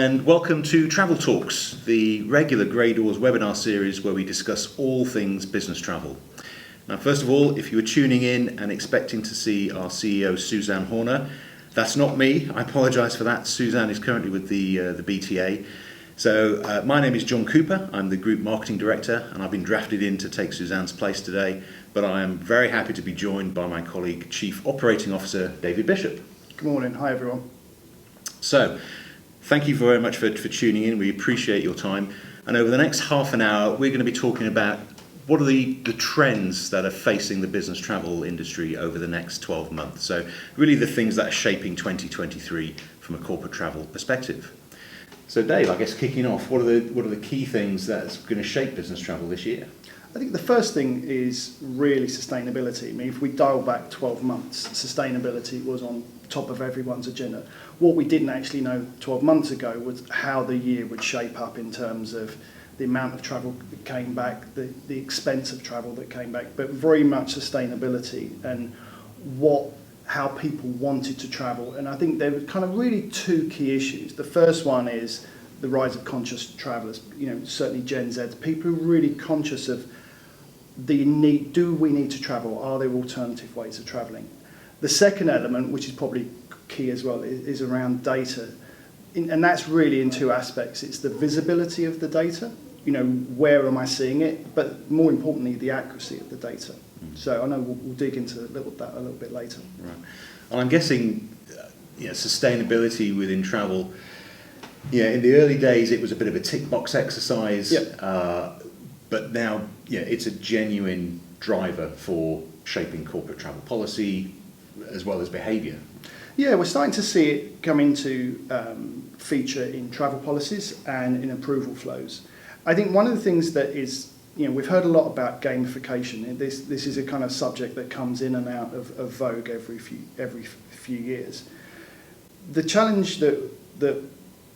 and welcome to Travel Talks, the regular Dawes webinar series where we discuss all things business travel. Now, first of all, if you were tuning in and expecting to see our CEO Suzanne Horner, that's not me. I apologise for that. Suzanne is currently with the BTA. So my name is John Cooper. I'm the Group Marketing Director, and I've been drafted in to take Suzanne's place today. But I am very happy to be joined by my colleague, Chief Operating Officer David Bishop. Good morning. Hi, everyone. So, thank you very much for tuning in. We appreciate your time. And over the next half an hour, we're going to be talking about what are the trends that are facing the business travel industry over the next 12 months. So really the things that are shaping 2023 from a corporate travel perspective. So Dave, I guess kicking off, what are the key things that's going to shape business travel this year? I think the first thing is really sustainability. I mean, if we dial back 12 months, sustainability was on top of everyone's agenda. What we didn't actually know 12 months ago was how the year would shape up in terms of the amount of travel that came back, the expense of travel that came back, but very much sustainability and how people wanted to travel. And I think there were kind of really two key issues. The first one is the rise of conscious travellers, certainly Gen Z. People who are really conscious of the need, do we need to travel? Are there alternative ways of travelling? The second element, which is probably key as well, is around data. And that's really in two aspects. It's the visibility of the data, where am I seeing it? But more importantly, the accuracy of the data. So I know we'll dig into that a little bit later. Right. And I'm guessing sustainability within travel, in the early days it was a bit of a tick box exercise, yep. But now it's a genuine driver for shaping corporate travel policy as well as behaviour. Yeah, we're starting to see it come into feature in travel policies and in approval flows. I think one of the things that is, we've heard a lot about gamification. This is a kind of subject that comes in and out of vogue every few years. The challenge that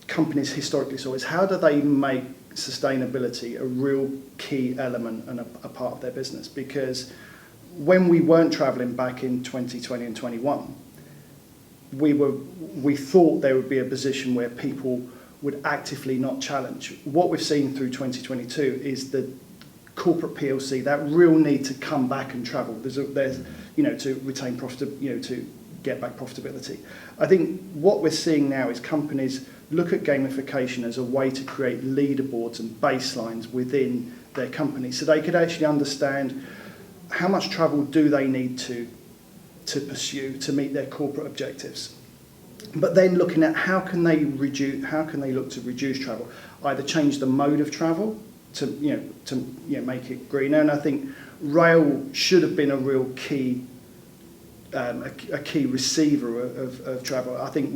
companies historically saw is how do they make sustainability a real key element and a part of their business? Because when we weren't travelling back in 2020 and 21, we thought there would be a position where people would actively not challenge. What we've seen through 2022 is the corporate PLC, that real need to come back and travel. There's to retain profit, to get back profitability. I think what we're seeing now is companies look at gamification as a way to create leaderboards and baselines within their company, so they could actually understand how much travel do they need to pursue to meet their corporate objectives. But then looking at how can they look to reduce travel, either change the mode of travel to make it greener. And I think rail should have been a real key a key receiver of travel. I think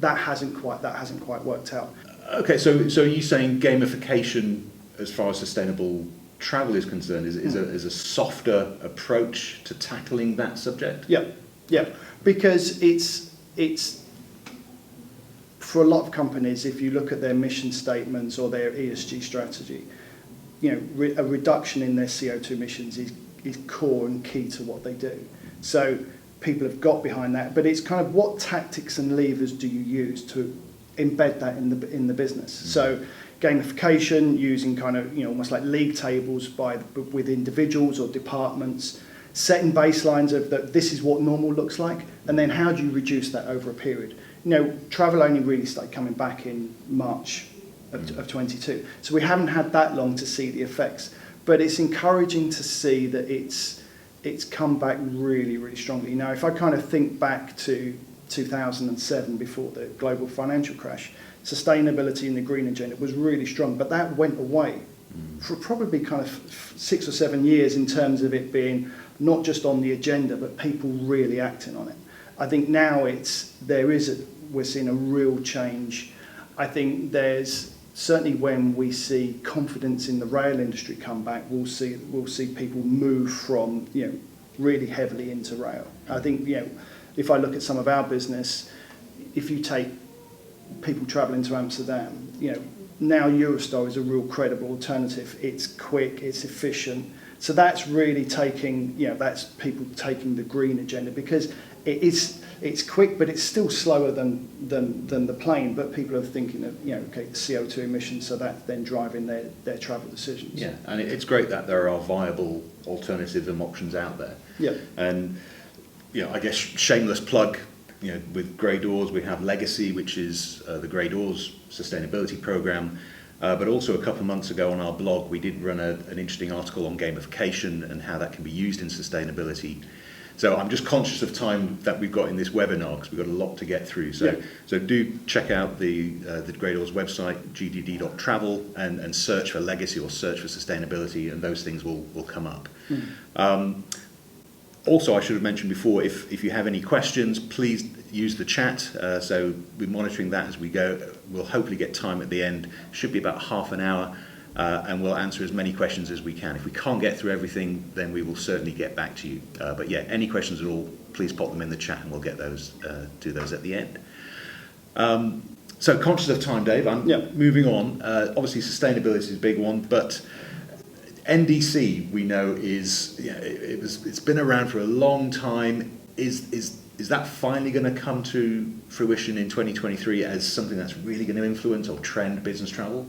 that hasn't quite worked out. Okay, so are you saying gamification as far as sustainable travel is concerned is a softer approach to tackling that subject? Yeah, because it's for a lot of companies, if you look at their mission statements or their ESG strategy, a reduction in their CO2 emissions is core and key to what they do. So people have got behind that, but it's kind of what tactics and levers do you use to embed that in the business? Mm-hmm. So gamification, using kind of almost like league tables with individuals or departments, setting baselines of that this is what normal looks like, and then how do you reduce that over a period? Travel only really started coming back in March of 22, so we haven't had that long to see the effects, but it's encouraging to see that it's come back really, really strongly. Now, if I kind of think back to 2007, before the global financial crash, sustainability in the green agenda was really strong, but that went away for probably kind of 6 or 7 years in terms of it being not just on the agenda, but people really acting on it. I think now we're seeing a real change. I think there's certainly, when we see confidence in the rail industry come back, we'll see people move from really heavily into rail. I think if I look at some of our business, if you take people travelling to Amsterdam, now Eurostar is a real credible alternative. It's quick, it's efficient. So that's really that's people taking the green agenda, because it's quick, but it's still slower than the plane. But people are thinking of, okay, the CO2 emissions, so that's then driving their travel decisions. Yeah, and it's great that there are viable alternatives and options out there. Yeah. And I guess shameless plug. With Grey Doors, we have Legacy, which is the Grey Doors sustainability program. But also a couple of months ago on our blog, we did run an interesting article on gamification and how that can be used in sustainability. So I'm just conscious of time that we've got in this webinar because we've got a lot to get through. So do check out the Grey Doors website, gdd.travel, and search for Legacy or search for sustainability, and those things will come up. Also, I should have mentioned before, if you have any questions, please use the chat. So we're monitoring that as we go. We'll hopefully get time at the end. Should be about half an hour, and we'll answer as many questions as we can. If we can't get through everything, then we will certainly get back to you. But yeah, any questions at all, please pop them in the chat, and we'll get those, do those at the end. So conscious of time, Dave, I'm moving on. Obviously, sustainability is a big one, but NDC, we know, it's been around for a long time. Is that finally going to come to fruition in 2023 as something that's really going to influence or trend business travel?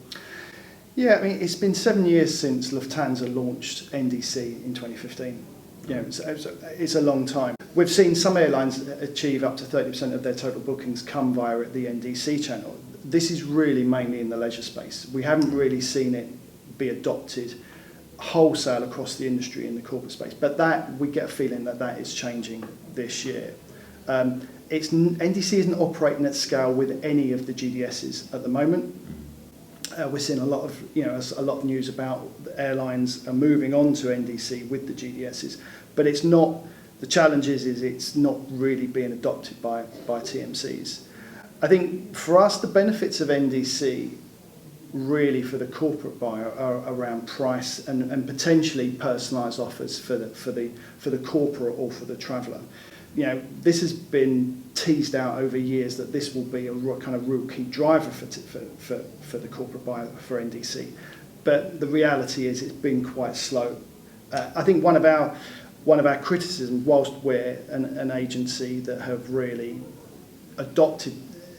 Yeah, I mean, it's been 7 years since Lufthansa launched NDC in 2015. It's a long time. We've seen some airlines achieve up to 30% of their total bookings come via the NDC channel. This is really mainly in the leisure space. We haven't really seen it be adopted wholesale across the industry in the corporate space, but we get a feeling that is changing this year. NDC isn't operating at scale with any of the GDSs at the moment. We're seeing a lot of news about airlines are moving on to NDC with the GDSs, but it's not. The challenge is it's not really being adopted by TMCs. I think for us, the benefits of NDC really for the corporate buyer are around price and potentially personalised offers for the corporate or for the traveller. This has been teased out over years that this will be a kind of real key driver for the corporate buyer for NDC, but the reality is it's been quite slow. I think one of our criticisms, whilst we're an agency that have really adopted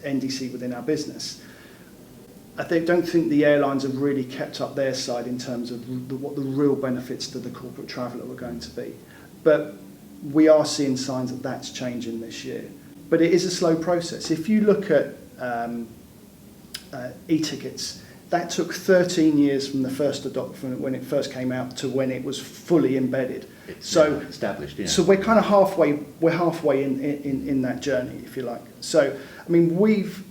NDC within our business, I don't think the airlines have really kept up their side in terms of what the real benefits to the corporate traveller were going to be. But we are seeing signs that that's changing this year. But it is a slow process. If you look at e-tickets, that took 13 years from the first adoption, when it first came out, to when it was fully embedded. It's established, yeah. So we're kind of halfway in that journey, if you like. So, I mean, we've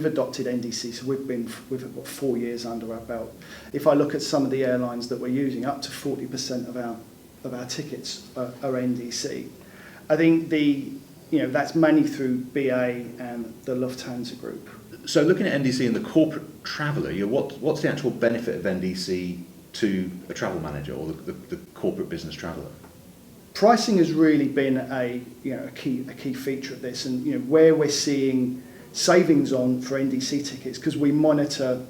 adopted NDC, so we've got 4 years under our belt. If I look at some of the airlines that we're using, up to 40% of our tickets are NDC. I think that's mainly through BA and the Lufthansa group. So looking at NDC and the corporate traveller, what's the actual benefit of NDC to a travel manager or the corporate business traveller? Pricing has really been a key feature of this, and where we're seeing savings on for NDC tickets, because we monitor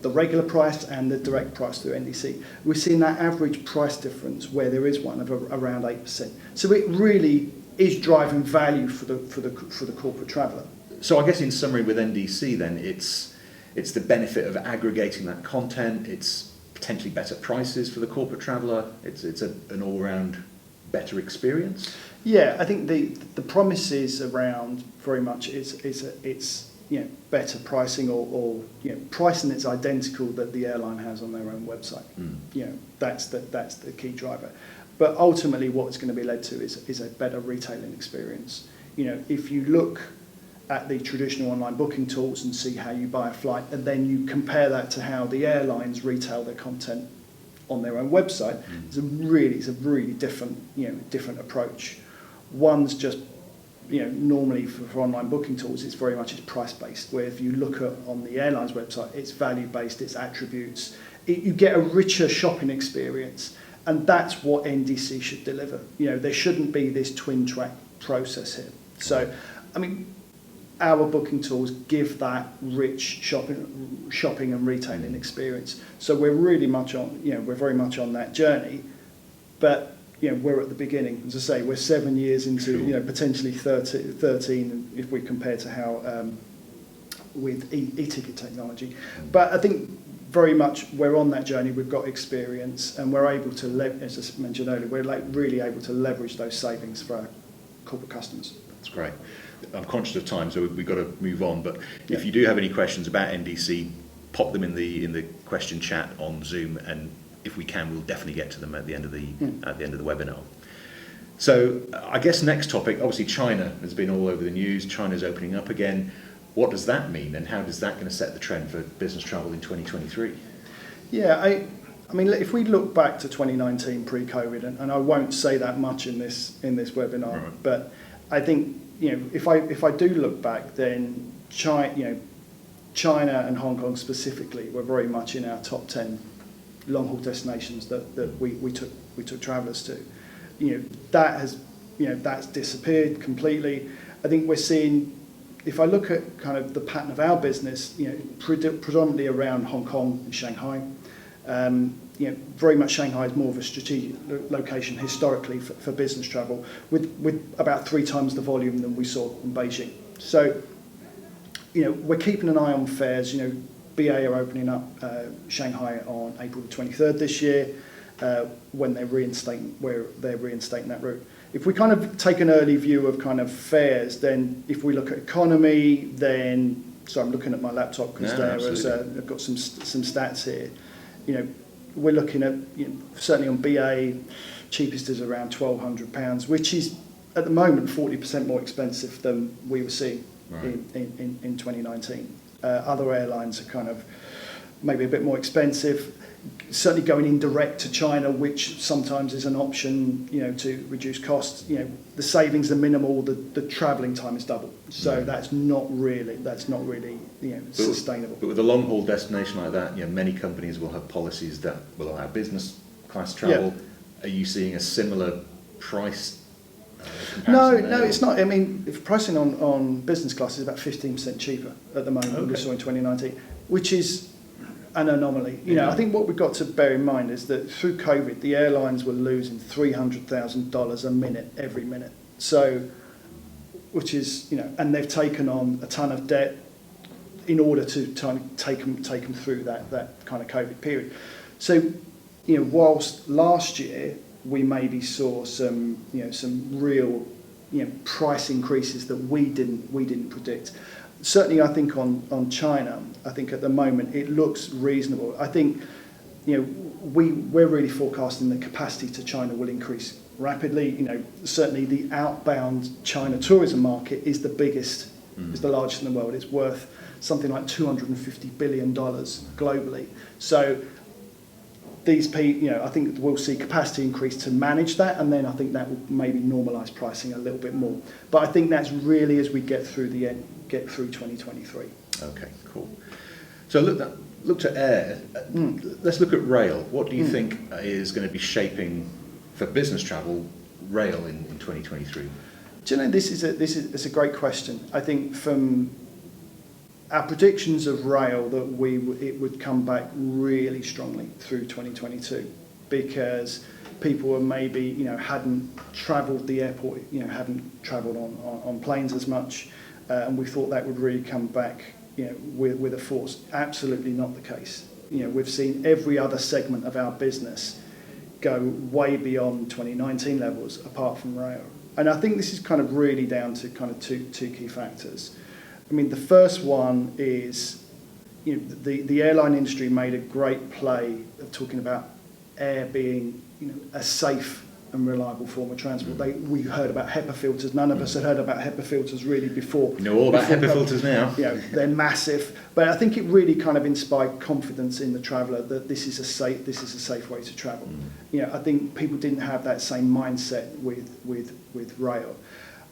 the regular price and the direct price through NDC. We're seeing that average price difference where there is one of around 8%. So it really is driving value for the corporate traveller. So I guess in summary with NDC then, it's the benefit of aggregating that content. It's potentially better prices for the corporate traveller. It's an all-round better experience. Yeah, I think the promise is around very much it's better pricing or pricing that's identical that the airline has on their own website. That's the key driver. But ultimately, what it's going to be led to is a better retailing experience. If you look at the traditional online booking tools and see how you buy a flight, and then you compare that to how the airlines retail their content on their own website, it's a really different approach. One's just normally for online booking tools, it's very much price based. Where if you look at on the airline's website, it's value based, it's attributes. You get a richer shopping experience, and that's what NDC should deliver. There shouldn't be this twin track process here. So, I mean, our booking tools give that rich shopping and retailing experience. So we're really much on, we're very much on that journey. But we're at the beginning. As I say, we're 7 years into, potentially 13 if we compare to how with e-ticket technology. But I think very much we're on that journey. We've got experience, and we're able to, as I mentioned earlier, we're really able to leverage those savings for our corporate customers. That's great. I'm conscious of time, so we've got to move on. But if you do have any questions about NDC, pop them in the question chat on Zoom, and if we can, we'll definitely get to them at the end of the webinar. So I guess next topic, obviously China has been all over the news. China's opening up again. What does that mean, and how is that going to set the trend for business travel in 2023? Yeah, I mean, if we look back to 2019 pre-COVID, and I won't say that much in this webinar, right, but I think if I do look back, then China and Hong Kong specifically were very much in our top 10 long-haul destinations that we took travellers to. That has that's disappeared completely. I think we're seeing, if I look at kind of the pattern of our business, predominantly around Hong Kong and Shanghai. Very much Shanghai is more of a strategic location historically for business travel, with about 3 times the volume than we saw in Beijing. So, we're keeping an eye on fares. BA are opening up Shanghai on April the 23rd this year, when they're reinstating that route. If we kind of take an early view of kind of fares, then if we look at economy, then, so I'm looking at my laptop because I've got some stats here. We're looking at, certainly on BA, cheapest is around £1,200, which is at the moment 40% more expensive than we were seeing in 2019. Other airlines are kind of maybe a bit more expensive. Certainly going indirect to China, which sometimes is an option, to reduce costs. The savings are minimal. The travelling time is double. So that's not really sustainable. But with a long haul destination like that, many companies will have policies that will allow business class travel. Yeah. Are you seeing a similar price? No, it's not. I mean, if pricing on business class is about 15% cheaper at the moment than we saw in 2019, which is an anomaly. I think what we've got to bear in mind is that through COVID, the airlines were losing $300,000 a minute every minute. So, which is, and they've taken on a ton of debt in order to take them through that kind of COVID period. So, whilst last year we maybe saw some real price increases that we didn't predict. Certainly, I think on China, I think at the moment it looks reasonable. I think we're really forecasting the capacity to China will increase rapidly. Certainly the outbound China tourism market is the biggest, is the largest in the world. It's worth something like $250 billion globally. So these people, I think we'll see capacity increase to manage that, and then I think that will maybe normalise pricing a little bit more. But I think that's really as we get through 2023. Okay, cool. So look to air. Let's look at rail. What do you think is going to be shaping for business travel rail in 2023? Do you know, it's a great question. I think from our predictions of rail that it would come back really strongly through 2022, because people were maybe hadn't travelled the airport, hadn't travelled on planes as much, and we thought that would really come back with a force. Absolutely not the case. We've seen every other segment of our business go way beyond 2019 levels apart from rail, and I think this is kind of really down to kind of two key factors. I mean, the first one is, the airline industry made a great play of talking about air being, a safe and reliable form of transport. We heard about HEPA filters. None of us had heard about HEPA filters really before. You know all about HEPA filters now. They're massive. But I think it really kind of inspired confidence in the traveller that this is a safe way to travel. I think people didn't have that same mindset with rail.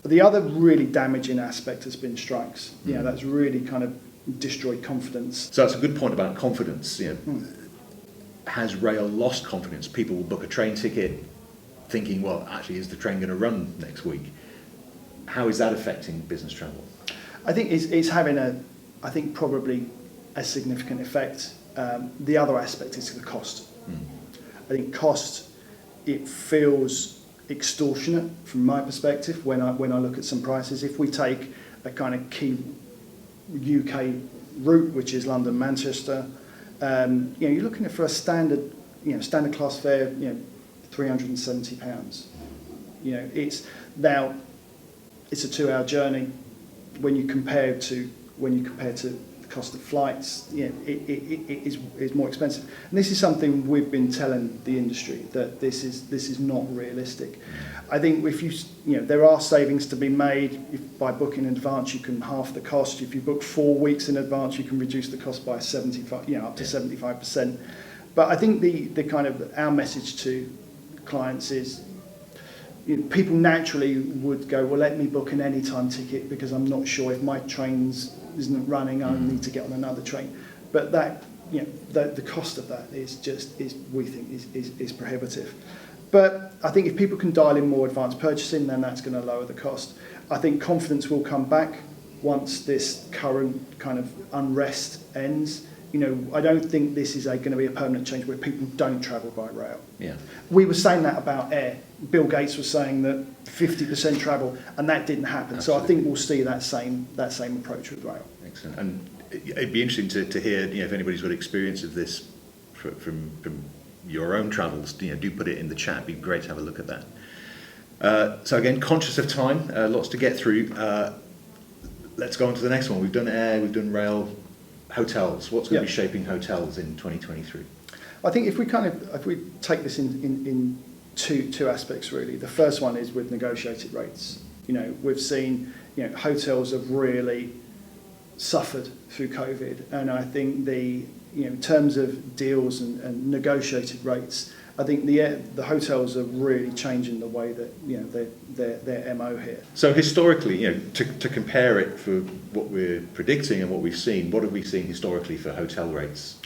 The other really damaging aspect has been strikes. That's really kind of destroyed confidence. So that's a good point about confidence. Has rail lost confidence? People will book a train ticket thinking, well, actually, is the train going to run next week? How is that affecting business travel? I think it's having probably a significant effect. The other aspect is the cost. I think cost, it feels extortionate from my perspective when I look at some prices. If we take a kind of key UK route, which is London Manchester, you're looking at for a standard class fare, £370. It's a 2-hour journey. When you compare to the cost of flights, it is more expensive. And this is something we've been telling the industry, that this is not realistic. I think if there are savings to be made. If by booking in advance you can halve the cost. If you book 4 weeks in advance, you can reduce the cost by up to 75%. But I think the kind of our message to clients is, people naturally would go, well, let me book an anytime ticket because I'm not sure if my train isn't running, I need to get on another train. But that, the cost of that we think is prohibitive. But I think if people can dial in more advanced purchasing, then that's going to lower the cost. I think confidence will come back once this current kind of unrest ends. I don't think this is going to be a permanent change where people don't travel by rail. Yeah. We were saying that about air. Bill Gates was saying that 50% travel, and that didn't happen. Absolutely. So I think we'll see that same approach with rail. Excellent. And it'd be interesting to hear, if anybody's got experience of this from your own travels. Do put it in the chat. It'd be great to have a look at that. So again, conscious of time, lots to get through. Let's go on to the next one. We've done air, we've done rail. Hotels. What's going to be shaping hotels in 2023? I think if we take this in two aspects really. The first one is with negotiated rates. We've seen hotels have really suffered through COVID, and I think in terms of deals and negotiated rates, I think the hotels are really changing the way that their MO here. So historically, to compare it for what we're predicting and what we've seen, what have we seen historically for hotel rates?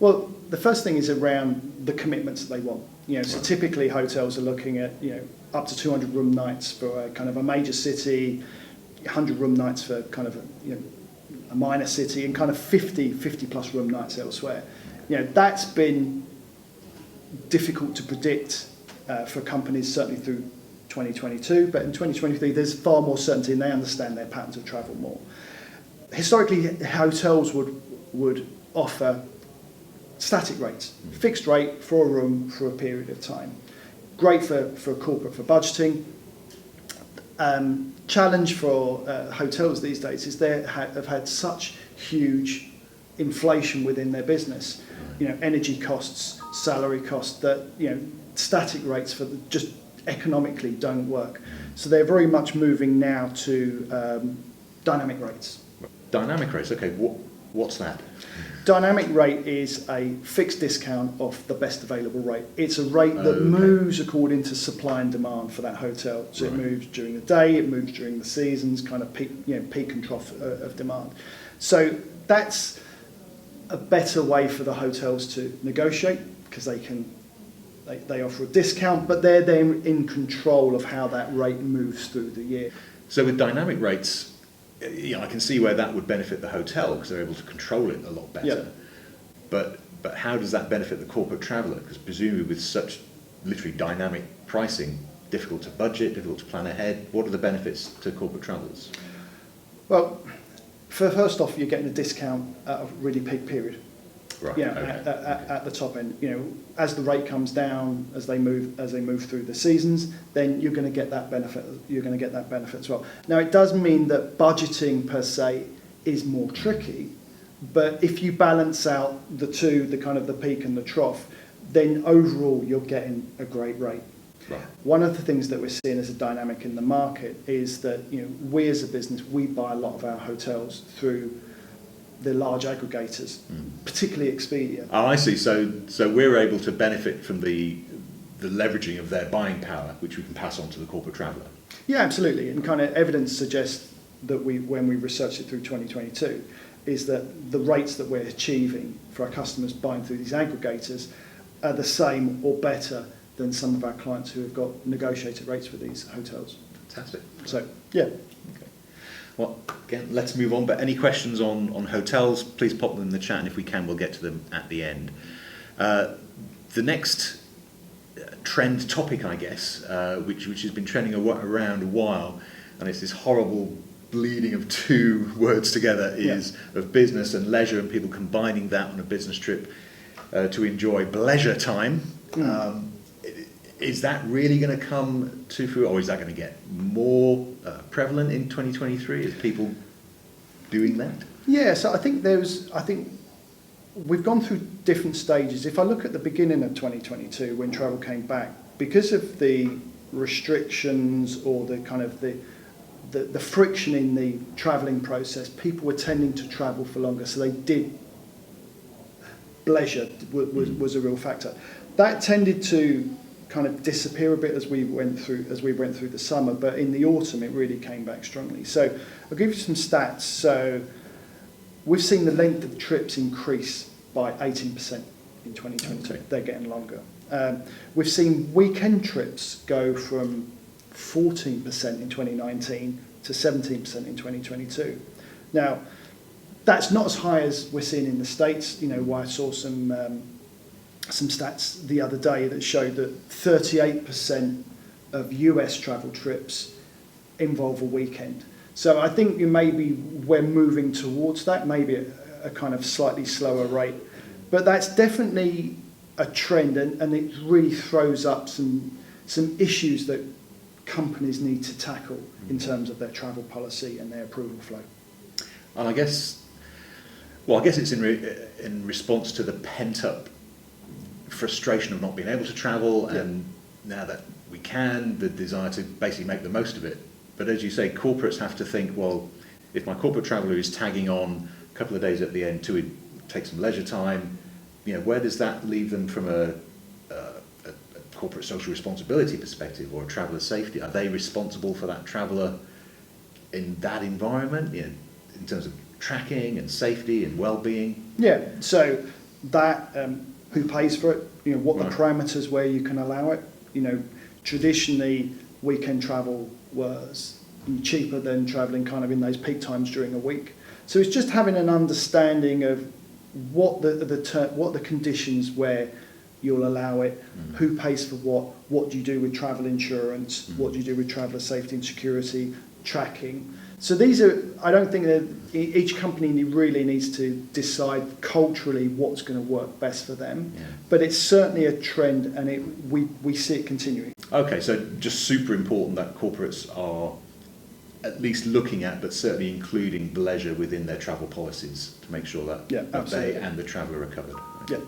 Well, the first thing is around the commitments that they want. So typically hotels are looking at up to 200 room nights for a kind of a major city, 100 room nights for kind of a minor city, and kind of 50 plus room nights elsewhere. That's been difficult to predict for companies, certainly through 2022, but in 2023 there's far more certainty and they understand their patterns of travel more. Historically, hotels would offer static rates, fixed rate for a room for a period of time. Great for corporate, for budgeting. Challenge for hotels these days is they have had such huge inflation within their business, energy costs, salary costs, that static rates for just economically don't work. So they're very much moving now to dynamic rates. Dynamic rates, okay. What's that? Dynamic rate is a fixed discount off the best available rate. It's a rate that moves according to supply and demand for that hotel. So it moves during the day, it moves during the seasons, kind of peak and trough of demand. So that's a better way for the hotels to negotiate, because they offer a discount, but they're then in control of how that rate moves through the year. So with dynamic rates, I can see where that would benefit the hotel because they're able to control it a lot better. Yeah. But how does that benefit the corporate traveller? Because presumably with such literally dynamic pricing, difficult to budget, difficult to plan ahead, what are the benefits to corporate travellers? Well, first off, you're getting a discount at a really peak period. Right. At the top end. As the rate comes down, as they move through the seasons, then you're going to get that benefit. You're going to get that benefit as well. Now, it does mean that budgeting per se is more tricky, but if you balance out the two, the kind of the peak and the trough, then overall you're getting a great rate. Right. One of the things that we're seeing as a dynamic in the market is that we as a business, we buy a lot of our hotels through the large aggregators, particularly Expedia. Oh, I see. So we're able to benefit from the leveraging of their buying power, which we can pass on to the corporate traveller. Yeah, absolutely. And kind of evidence suggests that when we researched it through 2022, is that the rates that we're achieving for our customers buying through these aggregators are the same or better than some of our clients who have got negotiated rates with these hotels. Fantastic. So, yeah. Okay. Well, again, let's move on. But any questions on hotels, please pop them in the chat, and if we can, we'll get to them at the end. The next trend topic, I guess, which has been trending around a while, and it's this horrible bleeding of two words together is of business and leisure, and people combining that on a business trip to enjoy leisure time. Is that really going to come to fruition, or is that going to get more prevalent in 2023? Is people doing that? Yeah, so I think we've gone through different stages. If I look at the beginning of 2022, when travel came back, because of the restrictions or the kind of the friction in the travelling process, people were tending to travel for longer, so they did. Leisure was a real factor. That tended to kind of disappear a bit as we went through the summer, but in the autumn it really came back strongly. So I'll give you some stats. So we've seen the length of trips increase by 18% in 2022. Okay. They're getting longer. We've seen weekend trips go from 14% in 2019 to 17% in 2022. Now, that's not as high as we're seeing in the States. You know, I saw some stats the other day that showed that 38% of US travel trips involve a weekend. So I think we're moving towards that, maybe a kind of slightly slower rate. But that's definitely a trend, and it really throws up some issues that companies need to tackle in terms of their travel policy and their approval flow. And I guess it's in response to the pent-up frustration of not being able to travel, and now that we can, the desire to basically make the most of it. But as you say, corporates have to think, well, if my corporate traveller is tagging on a couple of days at the end to take some leisure time, where does that leave them from a corporate social responsibility perspective or a traveller safety? Are they responsible for that traveller in that environment, in terms of tracking and safety and well-being? Yeah, so that who pays for it, what the parameters where you can allow it. Traditionally weekend travel was cheaper than travelling kind of in those peak times during a week. So it's just having an understanding of what the conditions where you'll allow it, who pays for what do you do with travel insurance, what do you do with traveller safety and security, tracking. So these are, I don't think that each company really needs to decide culturally what's going to work best for them, but it's certainly a trend, and we see it continuing. Okay, so just super important that corporates are at least looking at, but certainly including leisure within their travel policies to make sure that they and the traveller are covered. Yeah.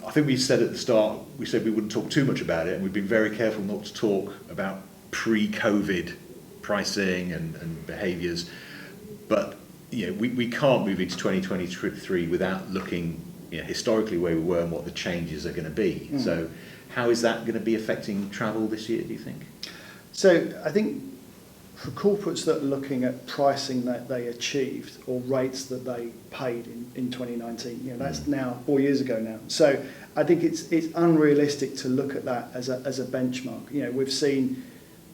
I think we said at the start, we said we wouldn't talk too much about it, and we've been very careful not to talk about pre-COVID pricing and behaviours, but we can't move into 2023 without looking historically where we were and what the changes are going to be. So how is that going to be affecting travel this year, do you think? So I think for corporates that are looking at pricing that they achieved or rates that they paid in 2019, that's now 4 years ago now. So I think it's unrealistic to look at that as a benchmark. We've seen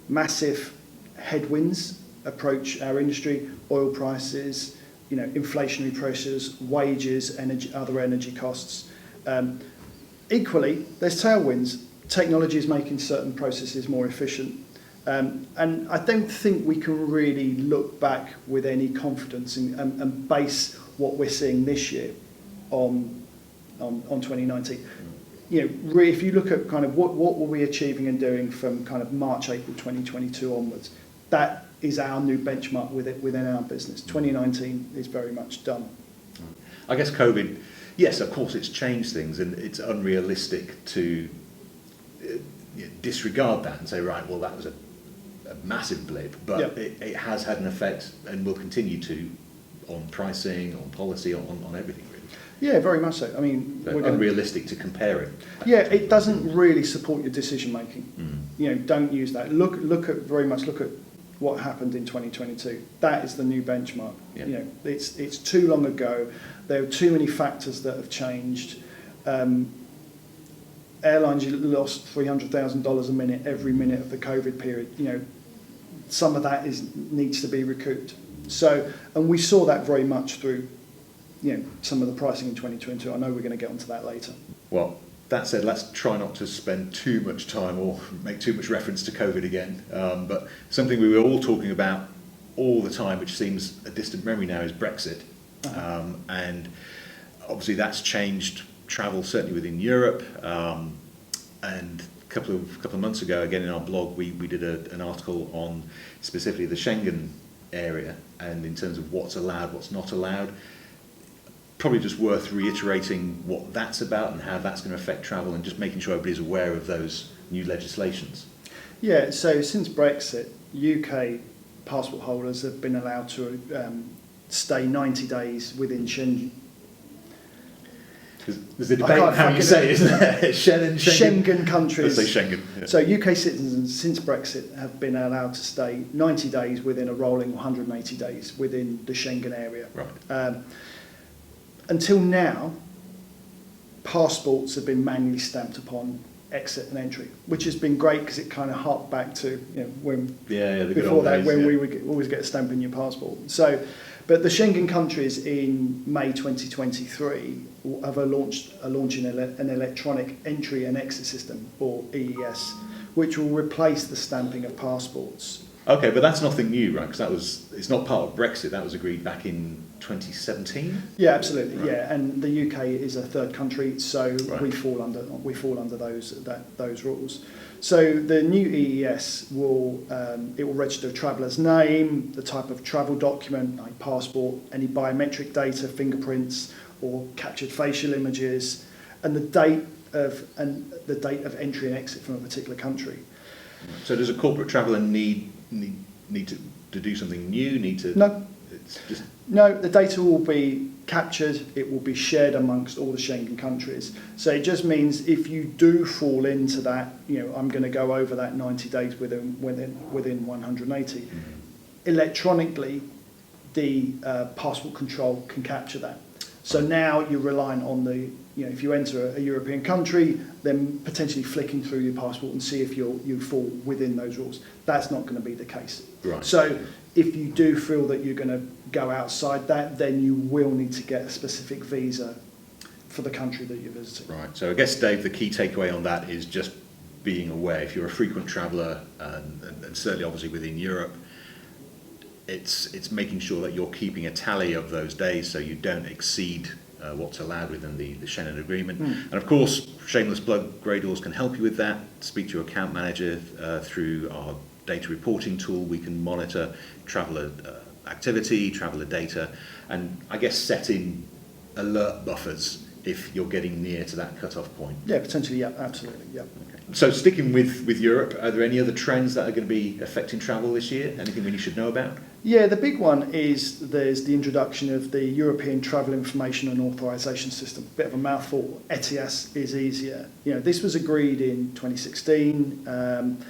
massive headwinds approach our industry: oil prices, inflationary pressures, wages, other energy costs. Equally, there's tailwinds. Technology is making certain processes more efficient. And I don't think we can really look back with any confidence and base what we're seeing this year on 2019. If you look at kind of what were we achieving and doing from kind of March, April 2022 onwards, that is our new benchmark within our business. 2019 is very much done. I guess COVID, yes, of course, it's changed things, and it's unrealistic to disregard that and say, right, well, that was a massive blip, but it has had an effect and will continue to on pricing, on policy, on everything, really. Yeah, very much so. I mean, so unrealistic to compare it. Yeah, it doesn't really support your decision making. Don't use that. Look at what happened in 2022. That is the new benchmark. Yeah. It's too long ago. There are too many factors that have changed. Airlines lost $300,000 a minute every minute of the COVID period. Some of that needs to be recouped. So, and we saw that very much through, some of the pricing in 2022. I know we're going to get onto that later. Well, That said, let's try not to spend too much time or make too much reference to COVID again. But something we were all talking about all the time, which seems a distant memory now, is Brexit. And obviously that's changed travel, certainly within Europe. And a couple of months ago, again in our blog, we did an article on specifically the Schengen area and in terms of what's allowed, what's not allowed. Probably just worth reiterating what that's about and how that's going to affect travel and just making sure everybody's aware of those new legislations. Yeah, so since Brexit, UK passport holders have been allowed to stay 90 days within Schengen. There's a debate on how you say it, isn't there? Schengen countries. Let's say Schengen. Yeah. So UK citizens since Brexit have been allowed to stay 90 days within a rolling 180 days within the Schengen area. Right. Until now, passports have been manually stamped upon exit and entry, which has been great because it kind of harked back to when the before that days, when we would always get a stamp in your passport. So, but the Schengen countries in May 2023 are launching an electronic entry and exit system, or EES, which will replace the stamping of passports. Okay, but that's nothing new, right? Because it's not part of Brexit. That was agreed back in 2017. Yeah, absolutely. Right. Yeah, and the UK is a third country, so Right. we fall under those rules. So the new EES will register a traveller's name, the type of travel document like passport, any biometric data, fingerprints, or captured facial images, and the date of entry and exit from a particular country. So does a corporate traveller need to do something new? No. It's just No, the data will be captured, it will be shared amongst all the Schengen countries. So it just means if you do fall into that, I'm going to go over that 90 days within 180, electronically the passport control can capture that. So now you're relying on if you enter a European country, then potentially flicking through your passport and see if you fall within those rules. That's not going to be the case. Right. So if you do feel that you're going to go outside that, then you will need to get a specific visa for the country that you're visiting. Right. So I guess, Dave, the key takeaway on that is just being aware. If you're a frequent traveller, and certainly obviously within Europe, it's making sure that you're keeping a tally of those days so you don't exceed what's allowed within the Schengen Agreement. And of course, shameless plug, Grey Doors can help you with that. Speak to your account manager through our data reporting tool. We can monitor traveller activity, traveller data, and I guess set in alert buffers if you're getting near to that cut-off point. Yeah, potentially, yeah, absolutely, yeah. Okay. So sticking with Europe, are there any other trends that are going to be affecting travel this year? Anything we should know about? Yeah, the big one is there's the introduction of the European Travel Information and Authorisation System. Bit of a mouthful. ETIAS is easier. This was agreed in 2016, and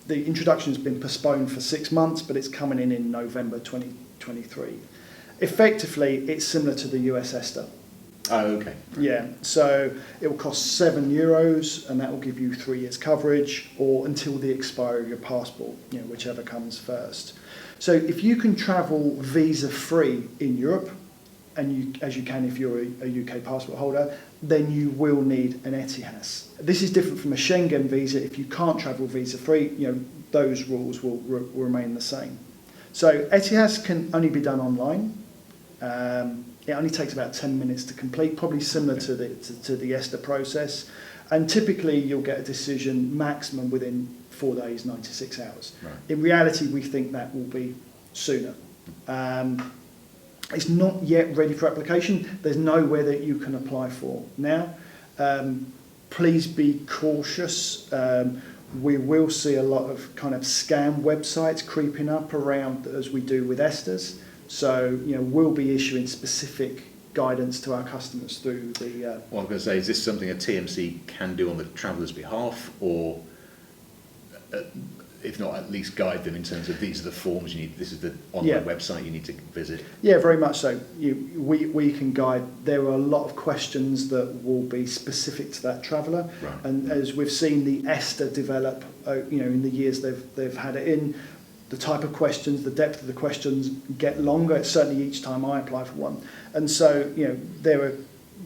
the introduction has been postponed for 6 months, but it's coming in November 2023. Effectively, it's similar to the US ESTA. Oh, okay. Right. Yeah, so it will cost €7, and that will give you 3 years coverage, or until the expiry of your passport, whichever comes first. So if you can travel visa-free in Europe, and as you can if you're a UK passport holder, then you will need an ETIAS. This is different from a Schengen visa. If you can't travel visa-free, those rules will remain the same. So ETIAS can only be done online. It only takes about 10 minutes to complete, probably similar to the ESTA process. And typically you'll get a decision maximum within 4 days, 96 hours. Right. In reality, we think that will be sooner. It's not yet ready for application. There's nowhere that you can apply for now. Please be cautious. We will see a lot of kind of scam websites creeping up around as we do with ESTAs. So, we'll be issuing specific guidance to our customers through the... Well, I'm going to say, is this something a TMC can do on the traveller's behalf, or if not, at least guide them in terms of these are the forms you need, this is the online website you need to visit? Yeah, very much so. We can guide. There are a lot of questions that will be specific to that traveller. Right. And as we've seen the ESTA develop, in the years they've had it in, the type of questions, the depth of the questions get longer. Certainly each time I apply for one. And so, there are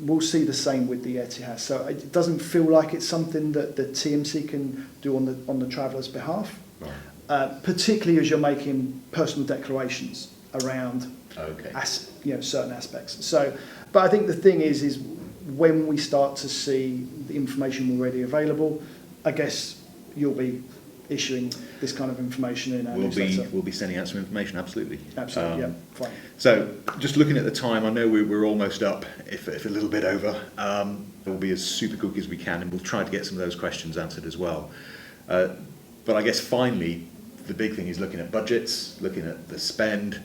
we'll see the same with the Etihad. So it doesn't feel like it's something that the TMC can do on the traveller's behalf, Right. particularly as you're making personal declarations around Okay. certain aspects. So, but I think the thing is when we start to see the information already available, I guess you'll be issuing this kind of information in our newsletter. We'll be sending out some information, absolutely. Absolutely, yeah, fine. So, just looking at the time, I know we're almost up, if a little bit over. We'll be as super quick as we can, and we'll try to get some of those questions answered as well. But I guess finally, the big thing is looking at budgets, looking at the spend.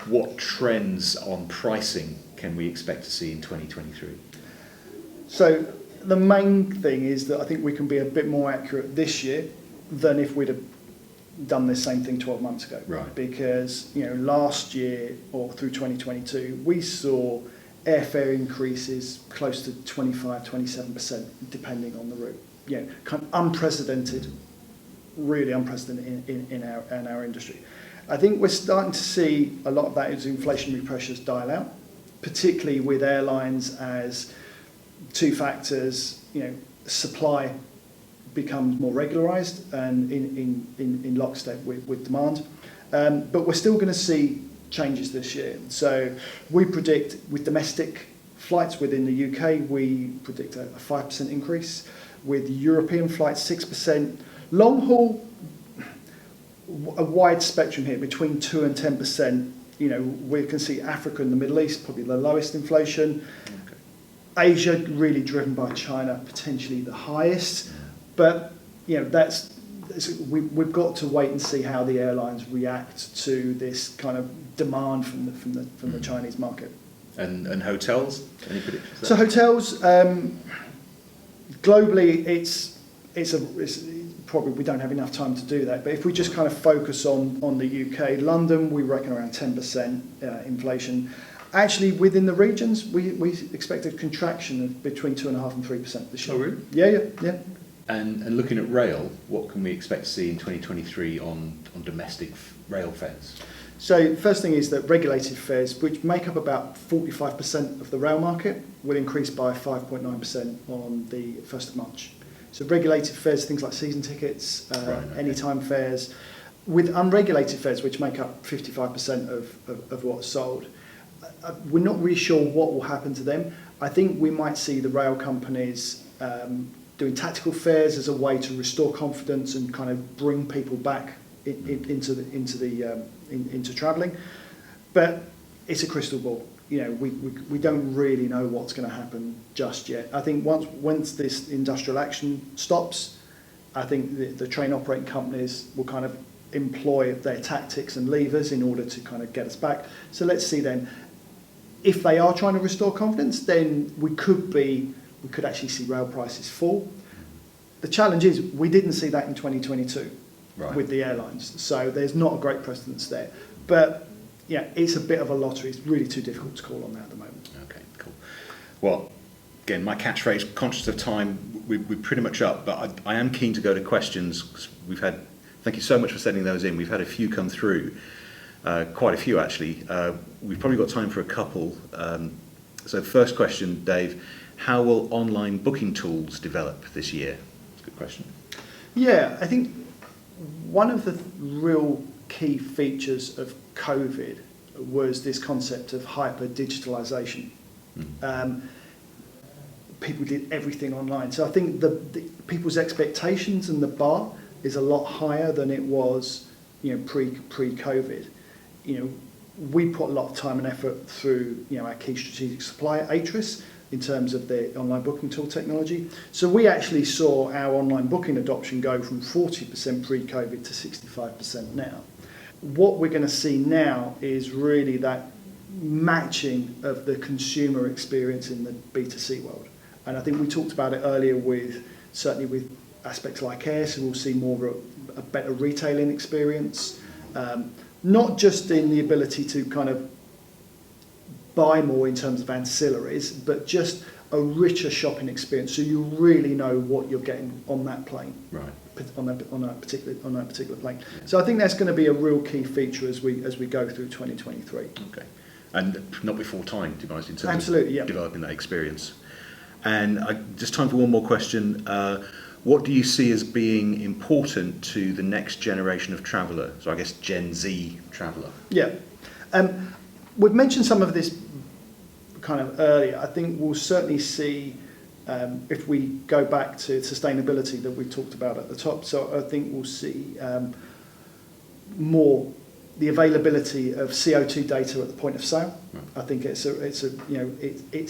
What trends on pricing can we expect to see in 2023? So the main thing is that I think we can be a bit more accurate this year than if we'd have done this same thing 12 months ago. Right. Because, last year or through 2022, we saw airfare increases close to 25, 27%, depending on the route. Kind of unprecedented, really unprecedented in our industry. I think we're starting to see a lot of that as inflationary pressures dial out, particularly with airlines as two factors, supply becomes more regularised and in lockstep with demand. But we're still going to see changes this year. So we predict with domestic flights within the UK, we predict a 5% increase. With European flights, 6%. Long haul, a wide spectrum here, between 2 and 10%. We can see Africa and the Middle East, probably the lowest inflation. Okay. Asia, really driven by China, potentially the highest. But we've got to wait and see how the airlines react to this kind of demand from the Chinese market. And hotels? Any predictions there? So hotels, globally, it's probably we don't have enough time to do that. But if we just kind of focus on the UK, London, we reckon around 10% inflation. Actually, within the regions, we expect a contraction of between 2.5% and 3% this year. Oh, really? Yeah. And looking at rail, what can we expect to see in 2023 on domestic rail fares? So first thing is that regulated fares, which make up about 45% of the rail market, will increase by 5.9% on the 1st of March. So regulated fares, things like season tickets, anytime fares, with unregulated fares, which make up 55% of what's sold, we're not really sure what will happen to them. I think we might see the rail companies doing tactical fares as a way to restore confidence and kind of bring people back into travelling. But it's a crystal ball. We don't really know what's going to happen just yet. I think once this industrial action stops, I think the train operating companies will kind of employ their tactics and levers in order to kind of get us back. So let's see then. If they are trying to restore confidence, then we could actually see rail prices fall. The challenge is we didn't see that in 2022 with the airlines. So there's not a great precedence there. But it's a bit of a lottery. It's really too difficult to call on that at the moment. Okay, cool. Well, again, my catchphrase, conscious of time, we're pretty much up, but I am keen to go to questions. 'Cause thank you so much for sending those in. We've had a few come through, quite a few actually. We've probably got time for a couple. So first question, Dave, how will online booking tools develop this year? That's a good question. Yeah, I think one of the real key features of COVID was this concept of hyper-digitalisation. People did everything online. So I think the people's expectations and the bar is a lot higher than it was, pre-COVID. We put a lot of time and effort through, our key strategic supplier, Atris, in terms of the online booking tool technology. So we actually saw our online booking adoption go from 40% pre-COVID to 65% now. What we're going to see now is really that matching of the consumer experience in the B2C world. And I think we talked about it earlier certainly with aspects like air, so we'll see more of a better retailing experience. Not just in the ability to kind of buy more in terms of ancillaries, but just a richer shopping experience, so you really know what you're getting on that plane, right? On that particular plane. So I think that's going to be a real key feature as we go through 2023. Okay. and not before time, to be honest, in terms Absolutely, of yeah. developing that experience. And just time for one more question. What do you see as being important to the next generation of traveller? So I guess Gen Z traveller. Yeah. We've mentioned some of this kind of earlier. I think we'll certainly see, if we go back to sustainability that we talked about at the top, so I think we'll see more the availability of CO2 data at the point of sale. Right. I think it's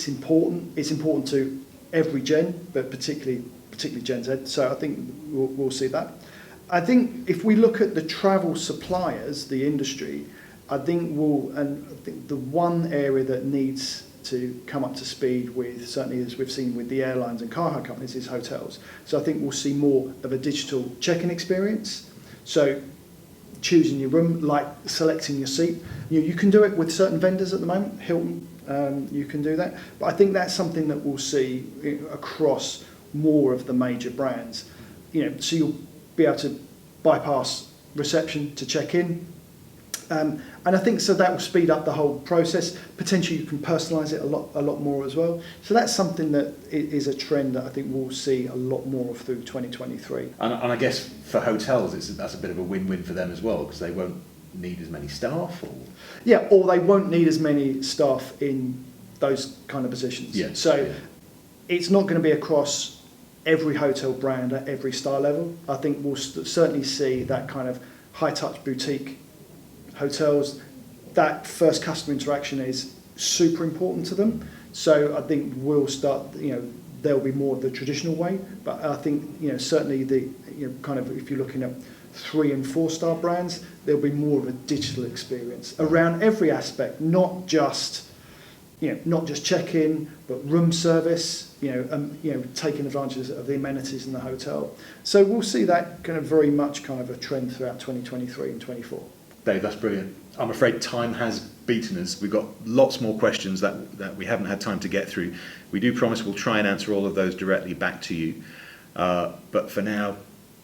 important. It's important to every gen, but particularly Gen Z. So I think we'll see that. I think if we look at the travel suppliers, the industry, I think the one area that needs to come up to speed with, certainly as we've seen with the airlines and car hire companies, is hotels. So I think we'll see more of a digital check-in experience. So choosing your room, like selecting your seat. You can do it with certain vendors at the moment, Hilton, you can do that. But I think that's something that we'll see across more of the major brands. So you'll be able to bypass reception to check in. And I think so that will speed up the whole process. Potentially you can personalise it a lot more as well. So that's something that is a trend that I think we'll see a lot more of through 2023. And I guess for hotels, that's a bit of a win-win for them as well, because they won't need as many staff. Or they won't need as many staff in those kind of positions. Yeah. So it's not going to be across every hotel brand at every star level. I think we'll certainly see that kind of high-touch boutique hotels, that first customer interaction is super important to them. So I think we'll start, there'll be more of the traditional way, but I think, certainly kind of if you're looking at 3 and 4 star brands, there'll be more of a digital experience around every aspect, not just check-in, but room service, taking advantage of the amenities in the hotel. So we'll see that kind of very much kind of a trend throughout 2023 and 24. Dave, that's brilliant. I'm afraid time has beaten us. We've got lots more questions that we haven't had time to get through. We do promise we'll try and answer all of those directly back to you. But for now,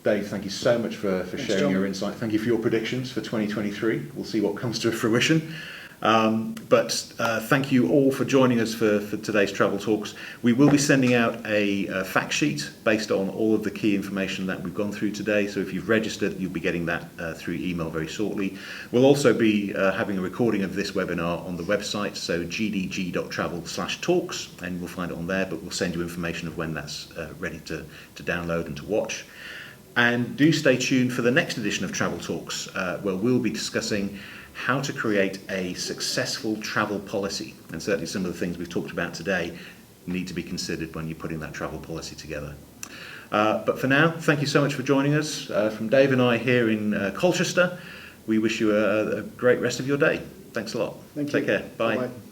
Dave, thank you so much for sharing John. your insight. Thank you for your predictions for 2023. We'll see what comes to fruition. But thank you all for joining us for today's Travel Talks. We will be sending out a fact sheet based on all of the key information that we've gone through today. So if you've registered, you'll be getting that through email very shortly. We'll also be having a recording of this webinar on the website, so gdg.travel/talks, and we'll find it on there, but we'll send you information of when that's ready to download and to watch. And do stay tuned for the next edition of Travel Talks, where we'll be discussing how to create a successful travel policy. And certainly some of the things we've talked about today need to be considered when you're putting that travel policy together. But for now, thank you so much for joining us. From Dave and I here in Colchester, we wish you a great rest of your day. Thanks a lot. Thank you. Take care. Bye. Bye-bye.